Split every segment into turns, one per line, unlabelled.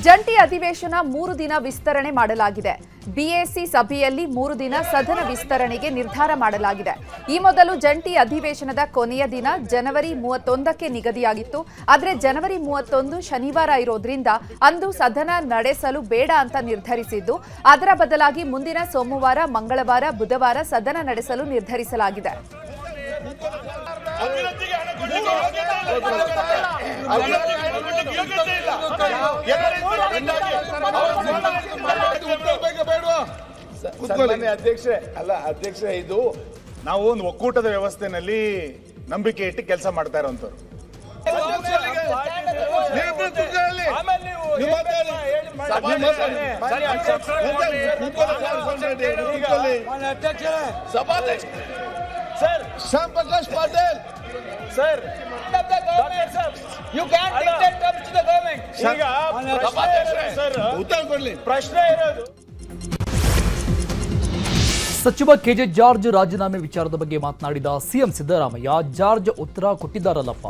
ಜಂಟಿ ಅಧಿವೇಶನ 3 ದಿನ ವಿಸ್ತರಣೆ ಮಾಡಲಾಗಿದೆ. ಬಿಎಸಿ ಸಭೆಯಲ್ಲಿ 3 ದಿನ ಸದನ ವಿಸ್ತರಣೆಗೆ ನಿರ್ಧಾರ ಮಾಡಲಾಗಿದೆ. ಈ ಮೊದಲು ಜಂಟಿ ಅಧಿವೇಶನದ ಕೊನೆಯ ದಿನ ಜನವರಿ 31ಕ್ಕೆ ನಿಗದಿಯಾಗಿತ್ತು. ಆದರೆ ಜನವರಿ 31 ಶನಿವಾರ ಇರೋದ್ರಿಂದ ಅಂದು ಸದನ ನಡೆಸಲು ಬೇಡ ಅಂತ ನಿರ್ಧರಿಸಿದ್ದು, ಅದರ ಬದಲಾಗಿ ಮುಂದಿನ ಸೋಮವಾರ, ಮಂಗಳವಾರ, ಬುಧವಾರ ಸದನ ನಡೆಸಲು ನಿರ್ಧರಿಸಲಾಗಿದೆ.
ಅಧ್ಯಕ್ಷರೇ, ಇದು ನಾವು ಒಂದು ಒಕ್ಕೂಟದ ವ್ಯವಸ್ಥೆನಲ್ಲಿ ನಂಬಿಕೆ ಇಟ್ಟು ಕೆಲಸ ಮಾಡ್ತಾ ಇರೋಂಥವ್ರು.
Sir, Shyam Prakash Patel. Sir, you can't dictate terms to the government.
ಪ್ರಶ್ನೆ ಇರೋದು
ಸಚಿವ ಕೆಜೆ ಜಾರ್ಜ್ ರಾಜೀನಾಮೆ ವಿಚಾರದ ಬಗ್ಗೆ ಮಾತನಾಡಿದ ಸಿಎಂ ಸಿದ್ದರಾಮಯ್ಯ, ಜಾರ್ಜ್ ಉತ್ತರ ಕೊಟ್ಟಿದ್ದಾರಲ್ಲಪ್ಪ,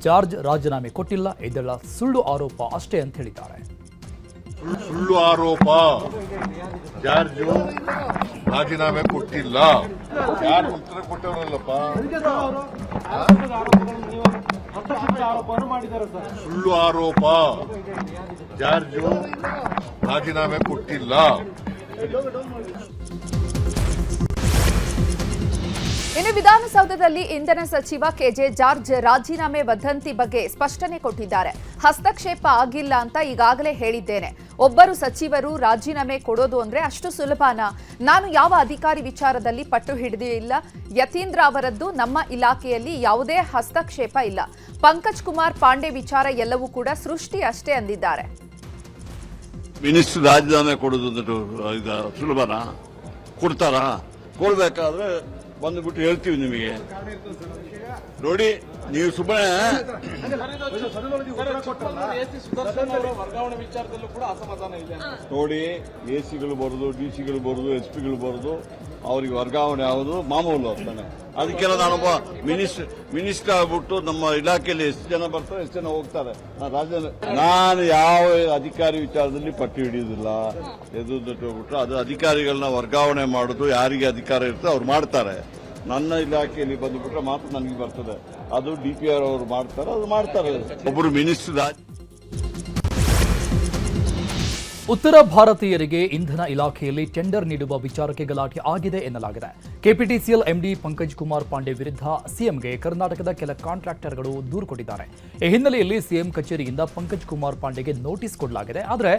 ಜಾರ್ಜ್ ರಾಜೀನಾಮೆ ಕೊಟ್ಟಿಲ್ಲ, ಇದೆಲ್ಲ ಸುಳ್ಳು ಆರೋಪ ಅಷ್ಟೇ ಅಂತ ಹೇಳಿದ್ದಾರೆ.
ಸುಳ್ಳು ಆರೋಪ. ಜಾರ್ಜ್ ರಾಜೀನಾಮೆ ಕೊಟ್ಟಿಲ್ಲ, ಯಾರು ಉತ್ತರ ಕೊಟ್ಟವರಲ್ಲಪ್ಪ. ಸುಳ್ಳು ಆರೋಪ. ಜಾರ್ಜ್ ರಾಜೀನಾಮೆ ಕೊಟ್ಟಿಲ್ಲ.
ಇನ್ನು ವಿಧಾನಸೌಧದಲ್ಲಿ ಇಂಧನ ಸಚಿವ ಕೆಜೆ ಜಾರ್ಜ್ ರಾಜೀನಾಮೆ ವದಂತಿ ಬಗ್ಗೆ ಸ್ಪಷ್ಟನೆ ಕೊಟ್ಟಿದ್ದಾರೆ. ಹಸ್ತಕ್ಷೇಪ ಆಗಿಲ್ಲ ಅಂತ ಈಗಾಗಲೇ ಹೇಳಿದ್ದೇನೆ. ಒಬ್ಬರು ಸಚಿವರು ರಾಜೀನಾಮೆ ಕೊಡೋದು ಅಂದ್ರೆ ಅಷ್ಟು ಸುಲಭನಾ? ನಾನು ಯಾವ ಅಧಿಕಾರಿ ವಿಚಾರದಲ್ಲಿ ಪಟ್ಟು ಹಿಡಿದಿಲ್ಲ. ಯತೀಂದ್ರ ಅವರದ್ದು ನಮ್ಮ ಇಲಾಖೆಯಲ್ಲಿ ಯಾವುದೇ ಹಸ್ತಕ್ಷೇಪ ಇಲ್ಲ. ಪಂಕಜ್ ಕುಮಾರ್ ಪಾಂಡೆ ವಿಚಾರ ಎಲ್ಲವೂ ಕೂಡ ಸೃಷ್ಟಿ ಅಷ್ಟೇ ಅಂದಿದ್ದಾರೆ.
ಮಿನಿಸ್ಟರ್ ರಾಜೀನಾಮೆ ಕೊಡೋದು ಸುಲಭನಾ? ಕೊಡ್ತಾರಾ? ಕೊಡ್ಬೇಕಾದ್ರೆ ಬಂದ್ಬಿಟ್ಟು ಹೇಳ್ತೀವಿ ನಿಮಗೆ. ನೋಡಿ, ನೀವು ಸುಮ್ಮನೆ ನೋಡಿ, ಎಸಿಗಳು ಬರೋದು, ಡಿಸಿಗಳು ಬರೋದು, ಎಸ್ಪಿಗಳು ಬರೋದು, ಅವ್ರಿಗೆ ವರ್ಗಾವಣೆ ಆಗೋದು ಮಾಮೂಲು ಅಂತಾನೆ. ಅದಕ್ಕೆಲ್ಲ ನಾನೊಬ್ಬ ಮಿನಿಸ್ಟರ್ ಆಗ್ಬಿಟ್ಟು ನಮ್ಮ ಇಲಾಖೆಯಲ್ಲಿ ಎಷ್ಟು ಜನ ಬರ್ತಾರೆ, ಎಷ್ಟು ಜನ ಹೋಗ್ತಾರೆ. ನಾನು ಯಾವ ಅಧಿಕಾರಿ ವಿಚಾರದಲ್ಲಿ ಪಟ್ಟು ಹಿಡಿಯುವುದಿಲ್ಲ. ಎದುರುಬಿಟ್ರೆ ಅದು ಅಧಿಕಾರಿಗಳನ್ನ ವರ್ಗಾವಣೆ ಮಾಡೋದು, ಯಾರಿಗೆ ಅಧಿಕಾರ ಇರ್ತದೆ ಅವ್ರು ಮಾಡ್ತಾರೆ. ನನ್ನ ಇಲಾಖೆಯಲ್ಲಿ ಬಂದುಬಿಟ್ರೆ ಮಾತ್ರ ನನಗೆ ಬರ್ತದೆ. ಅದು DPR ಅವರು ಮಾಡ್ತಾರೆ, ಅದು ಮಾಡ್ತಾರೆ. ಒಬ್ಬರು ಮಿನಿಸ್ಟರ್.
ಉತ್ತರ ಭಾರತೀಯರಿಗೆ ಇಂಧನ ಇಲಾಖೆಯಲ್ಲಿ ಟೆಂಡರ್ ನೀಡುವ ವಿಚಾರಕ್ಕೆ ಗಲಾಟೆ ಆಗಿದೆ ಎನ್ನಲಾಗಿದೆ. ಕೆಪಿಟಿಸಿಎಲ್ ಎಂಡಿ ಪಂಕಜ್ ಕುಮಾರ್ ಪಾಂಡೆ ವಿರುದ್ಧ ಸಿಎಂಗೆ ಕರ್ನಾಟಕದ ಕೆಲ ಕಾಂಟ್ರಾಕ್ಟರ್ಗಳು ದೂರು ಕೊಟ್ಟಿದ್ದಾರೆ. ಈ ಹಿನ್ನೆಲೆಯಲ್ಲಿ ಸಿಎಂ ಕಚೇರಿಯಿಂದ ಪಂಕಜ್ ಕುಮಾರ್ ಪಾಂಡೆಗೆ ನೋಟಿಸ್ ಕೊಡಲಾಗಿದೆ. ಆದರೆ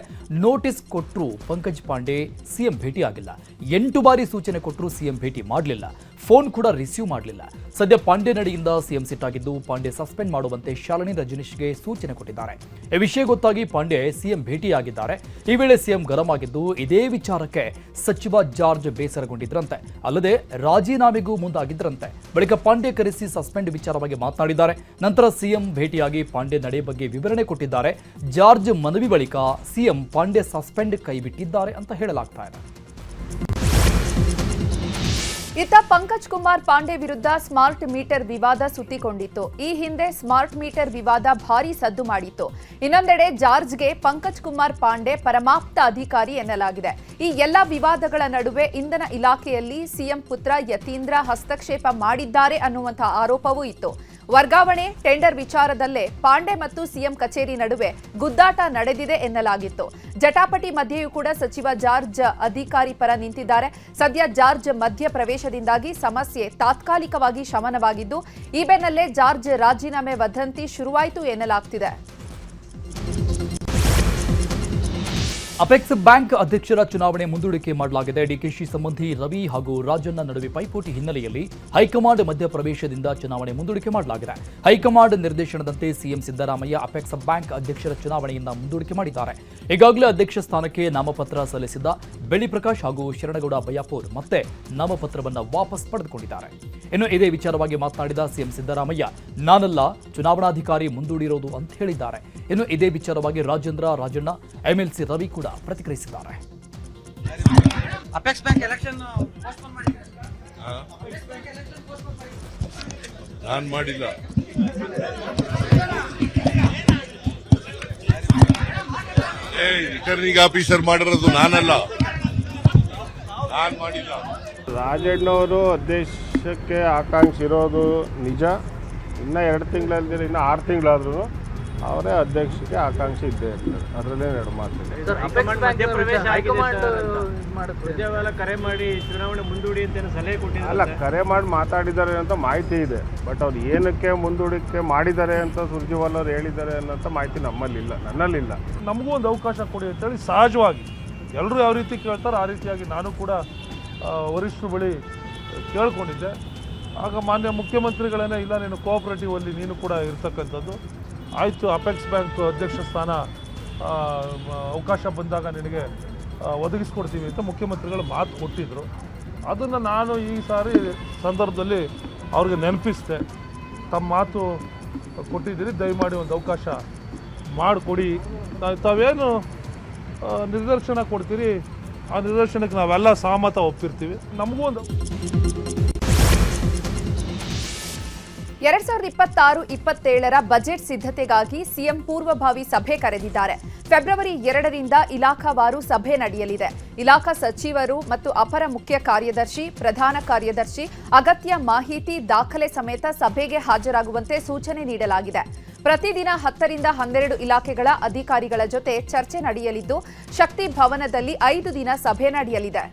ನೋಟಿಸ್ ಕೊಟ್ಟರೂ ಪಂಕಜ್ ಪಾಂಡೆ ಸಿಎಂ ಭೇಟಿಯಾಗಿಲ್ಲ. 8 ಬಾರಿ ಸೂಚನೆ ಕೊಟ್ಟರೂ ಸಿಎಂ ಭೇಟಿ ಮಾಡಲಿಲ್ಲ. ಫೋನ್ ಕೂಡ ರಿಸೀವ್ ಮಾಡಲಿಲ್ಲ. ಸದ್ಯ ಪಾಂಡೆ ನಡೆಯಿಂದ ಸಿಎಂ ಸಿಟ್ಟಾಗಿದ್ದು, ಪಾಂಡೆ ಸಸ್ಪೆಂಡ್ ಮಾಡುವಂತೆ ಶಾಲಿನಿ ರಜನೀಶ್ಗೆ ಸೂಚನೆ ಕೊಟ್ಟಿದ್ದಾರೆ. ಈ ವಿಷಯ ಗೊತ್ತಾಗಿ ಪಾಂಡೆ ಸಿಎಂ ಭೇಟಿಯಾಗಿದ್ದಾರೆ. ಈ ವೇಳೆ ಸಿಎಂ ಗರಂ ಆಗಿದ್ದು, ಇದೇ ವಿಚಾರಕ್ಕೆ ಸಚಿವ ಜಾರ್ಜ್ ಬೇಸರಗೊಂಡಿದ್ರಂತೆ. ಅಲ್ಲದೆ ರಾಜೀನಾಮೆಗೂ ಮುಂದಾಗಿದ್ರಂತೆ. ಬಳಿಕ ಪಾಂಡೆ ಕರೆಸಿ ಸಸ್ಪೆಂಡ್ ವಿಚಾರವಾಗಿ ಮಾತನಾಡಿದ್ದಾರೆ. ನಂತರ ಸಿಎಂ ಭೇಟಿಯಾಗಿ ಪಾಂಡೆ ನಡೆ ಬಗ್ಗೆ ವಿವರಣೆ ಕೊಟ್ಟಿದ್ದಾರೆ. ಜಾರ್ಜ್ ಮನವಿ ಬಳಿಕ ಸಿಎಂ ಪಾಂಡೆ ಸಸ್ಪೆಂಡ್ ಕೈಬಿಟ್ಟಿದ್ದಾರೆ ಅಂತ ಹೇಳಲಾಗ್ತಾ ಇದೆ.
ಇತ್ತ ಪಂಕಜ್ ಕುಮಾರ್ ಪಾಂಡೆ ವಿರುದ್ಧ ಸ್ಮಾರ್ಟ್ ಮೀಟರ್ ವಿವಾದ ಸುತ್ತಿಕೊಂಡಿತ್ತು. ಈ ಹಿಂದೆ ಸ್ಮಾರ್ಟ್ ಮೀಟರ್ ವಿವಾದ ಭಾರೀ ಸದ್ದು ಮಾಡಿತ್ತು. ಇನ್ನೊಂದೆಡೆ ಜಾರ್ಜ್ಗೆ ಪಂಕಜ್ ಕುಮಾರ್ ಪಾಂಡೆ ಪರಮಾಪ್ತ ಅಧಿಕಾರಿ ಎನ್ನಲಾಗಿದೆ. ಈ ಎಲ್ಲ ವಿವಾದಗಳ ನಡುವೆ ಇಂಧನ ಇಲಾಖೆಯಲ್ಲಿ ಸಿಎಂ ಪುತ್ರ ಯತೀಂದ್ರ ಹಸ್ತಕ್ಷೇಪ ಮಾಡಿದ್ದಾರೆ ಅನ್ನುವಂತಹ ಆರೋಪವೂ ಇತ್ತು. ವರ್ಗಾವಣೆ, ಟೆಂಡರ್ ವಿಚಾರದಲ್ಲೇ ಪಾಂಡೆ ಮತ್ತು ಸಿಎಂ ಕಚೇರಿ ನಡುವೆ ಗುದ್ದಾಟ ನಡೆದಿದೆ ಎನ್ನಲಾಗಿತ್ತು. ಜಟಾಪಟಿ ಮಧ್ಯೆಯೂ ಕೂಡ ಸಚಿವ ಜಾರ್ಜ್ ಅಧಿಕಾರಿ ಪರ ನಿಂತಿದ್ದಾರೆ. ಸದ್ಯ ಜಾರ್ಜ್ ಮಧ್ಯ ಪ್ರವೇಶದಿಂದಾಗಿ ಸಮಸ್ಯೆ ತಾತ್ಕಾಲಿಕವಾಗಿ ಶಮನವಾಗಿದ್ದು, ಈ ಬೆನ್ನಲ್ಲೇ ಜಾರ್ಜ್ ರಾಜೀನಾಮೆ ವದಂತಿ ಶುರುವಾಯಿತು ಎನ್ನಲಾಗ್ತಿದೆ.
ಅಪೆಕ್ಸ್ ಬ್ಯಾಂಕ್ ಅಧ್ಯಕ್ಷರ ಚುನಾವಣೆ ಮುಂದೂಡಿಕೆ ಮಾಡಲಾಗಿದೆ. ಡಿಕೆಶಿ ಸಂಬಂಧಿ ರವಿ ಹಾಗೂ ರಾಜಣ್ಣ ನಡುವೆ ಪೈಪೋಟಿ ಹಿನ್ನೆಲೆಯಲ್ಲಿ ಹೈಕಮಾಂಡ್ ಮಧ್ಯಪ್ರವೇಶದಿಂದ ಚುನಾವಣೆ ಮುಂದೂಡಿಕೆ ಮಾಡಲಾಗಿದೆ. ಹೈಕಮಾಂಡ್ ನಿರ್ದೇಶನದಂತೆ ಸಿಎಂ ಸಿದ್ದರಾಮಯ್ಯ ಅಪೆಕ್ಸ್ ಬ್ಯಾಂಕ್ ಅಧ್ಯಕ್ಷರ ಚುನಾವಣೆಯಿಂದ ಮುಂದೂಡಿಕೆ ಮಾಡಿದ್ದಾರೆ. ಈಗಾಗಲೇ ಅಧ್ಯಕ್ಷ ಸ್ಥಾನಕ್ಕೆ ನಾಮಪತ್ರ ಸಲ್ಲಿಸಿದ್ದ ಬೆಳ್ಳಿಪ್ರಕಾಶ್ ಹಾಗೂ ಶರಣಗೌಡ ಬಯ್ಯಾಪುರ್ ಮತ್ತೆ ನಾಮಪತ್ರವನ್ನು ವಾಪಸ್ ಪಡೆದುಕೊಂಡಿದ್ದಾರೆ. ಇನ್ನು ಇದೇ ವಿಚಾರವಾಗಿ ಮಾತನಾಡಿದ ಸಿಎಂ ಸಿದ್ದರಾಮಯ್ಯ, ನಾನಲ್ಲ ಚುನಾವಣಾಧಿಕಾರಿ ಮುಂದೂಡಿರೋದು ಅಂತ ಹೇಳಿದ್ದಾರೆ. ಇನ್ನು ಇದೇ ವಿಚಾರವಾಗಿ ರಾಜೇಂದ್ರ, ರಾಜಣ್ಣ, MLC ರವಿ ಕೂಡ ಪ್ರತಿಕ್ರಿಯಿಸಿದ್ದಾರೆ.
ಅಪೆಕ್ಸ್ ಬ್ಯಾಂಕ್ ಎಲೆಕ್ಷನ್
ನಾನು ಮಾಡಿಲ್ಲ.
ರಿಟರ್ನಿಂಗ್ ಆಫೀಸರ್ ಮಾಡಿರೋದು ನಾನಲ್ಲ, ನಾನು ಮಾಡಿಲ್ಲ.
ರಾಜಣ್ಣವರು ಅಧ್ಯಕ್ಷಕ್ಕೆ ಆಕಾಂಕ್ಷಿ ಇರೋದು ನಿಜ. ಇನ್ನು 2 ತಿಂಗಳಲ್ದಿರ ಇನ್ನು 6 ತಿಂಗಳಾದ್ರೂ ಅವರೇ ಅಧ್ಯಕ್ಷಕ್ಕೆ ಆಕಾಂಕ್ಷಿ ಇದ್ದೇ ಇರ್ತಾರೆ. ಅದರಲ್ಲೇ 2 ಮಾತಿದೆ.
ಕರೆ ಮಾಡಿ ಚುನಾವಣೆ ಮುಂದೂಡಿ ಅಂತ ಸಲಹೆ ಕೊಟ್ಟಿದ್ದಾರೆ.
ಅಲ್ಲ, ಕರೆ ಮಾಡಿ ಮಾತಾಡಿದ್ದಾರೆ ಅಂತ ಮಾಹಿತಿ ಇದೆ. ಬಟ್ ಅವ್ರು ಏನಕ್ಕೆ ಮುಂದೂಡಿಕೆ ಮಾಡಿದ್ದಾರೆ ಅಂತ ಸುರ್ಜೇವಾಲ ಅವರು ಹೇಳಿದ್ದಾರೆ ಅನ್ನೋಂಥ ಮಾಹಿತಿ ನಮ್ಮಲ್ಲಿಲ್ಲ, ನನ್ನಲ್ಲಿಲ್ಲ.
ನಮಗೂ ಒಂದು ಅವಕಾಶ ಕೊಡಿ ಅಂತೇಳಿ ಸಹಜವಾಗಿ ಎಲ್ಲರೂ ಯಾವ ರೀತಿ ಕೇಳ್ತಾರೆ ಆ ರೀತಿಯಾಗಿ ನಾನು ಕೂಡ ವರಿಷ್ಠರ ಬಳಿ ಕೇಳ್ಕೊಂಡಿದ್ದೆ. ಆಗ ಮಾನ್ಯ ಮುಖ್ಯಮಂತ್ರಿಗಳನ್ನೇ ಇಲ್ಲ, ನೀನು ಕೋಆಪರೇಟಿವ್ ಅಲ್ಲಿ ನೀನು ಕೂಡ ಇರ್ತಕ್ಕಂಥದ್ದು ಆಯಿತು, ಅಪೆಕ್ಸ್ ಬ್ಯಾಂಕ್ ಅಧ್ಯಕ್ಷ ಸ್ಥಾನ ಅವಕಾಶ ಬಂದಾಗ ನಿನಗೆ ಒದಗಿಸ್ಕೊಡ್ತೀವಿ ಅಂತ ಮುಖ್ಯಮಂತ್ರಿಗಳು ಮಾತು ಕೊಟ್ಟಿದ್ದರು. ಅದನ್ನು ನಾನು ಈ ಸಾರಿ ಸಂದರ್ಭದಲ್ಲಿ ಅವ್ರಿಗೆ ನೆನಪಿಸಿದೆ. ತಮ್ಮ ಮಾತು ಕೊಟ್ಟಿದ್ದೀರಿ, ದಯಮಾಡಿ ಒಂದು ಅವಕಾಶ ಮಾಡಿಕೊಡಿ, ತಾವೇನು ನಿರ್ದೇಶನ ಕೊಡ್ತೀರಿ ಆ ನಿರ್ದೇಶನಕ್ಕೆ ನಾವೆಲ್ಲ ಸಹಮತ ಒಪ್ಪಿರ್ತೀವಿ. ನಮಗೂ ಒಂದು
2026-27 ಬಜೆಟ್ ಸಿದ್ಧತೆಗಾಗಿ ಸಿಎಂ ಪೂರ್ವಭಾವಿ ಸಭೆ ಕರೆದಿದ್ದಾರೆ. ಫೆಬ್ರವರಿ 2ರಿಂದ ಇಲಾಖಾವಾರು ಸಭೆ ನಡೆಯಲಿದೆ. ಇಲಾಖಾ ಸಚಿವರು ಮತ್ತು ಅಪರ ಮುಖ್ಯ ಕಾರ್ಯದರ್ಶಿ, ಪ್ರಧಾನ ಕಾರ್ಯದರ್ಶಿ ಅಗತ್ಯ ಮಾಹಿತಿ ದಾಖಲೆ ಸಮೇತ ಸಭೆಗೆ ಹಾಜರಾಗುವಂತೆ ಸೂಚನೆ ನೀಡಲಾಗಿದೆ. ಪ್ರತಿದಿನ 10ರಿಂದ 12 ಇಲಾಖೆಗಳ ಅಧಿಕಾರಿಗಳ ಜೊತೆ ಚರ್ಚೆ ನಡೆಯಲಿದ್ದು, ಶಕ್ತಿ ಭವನದಲ್ಲಿ 5 ದಿನ ಸಭೆ ನಡೆಯಲಿದೆ.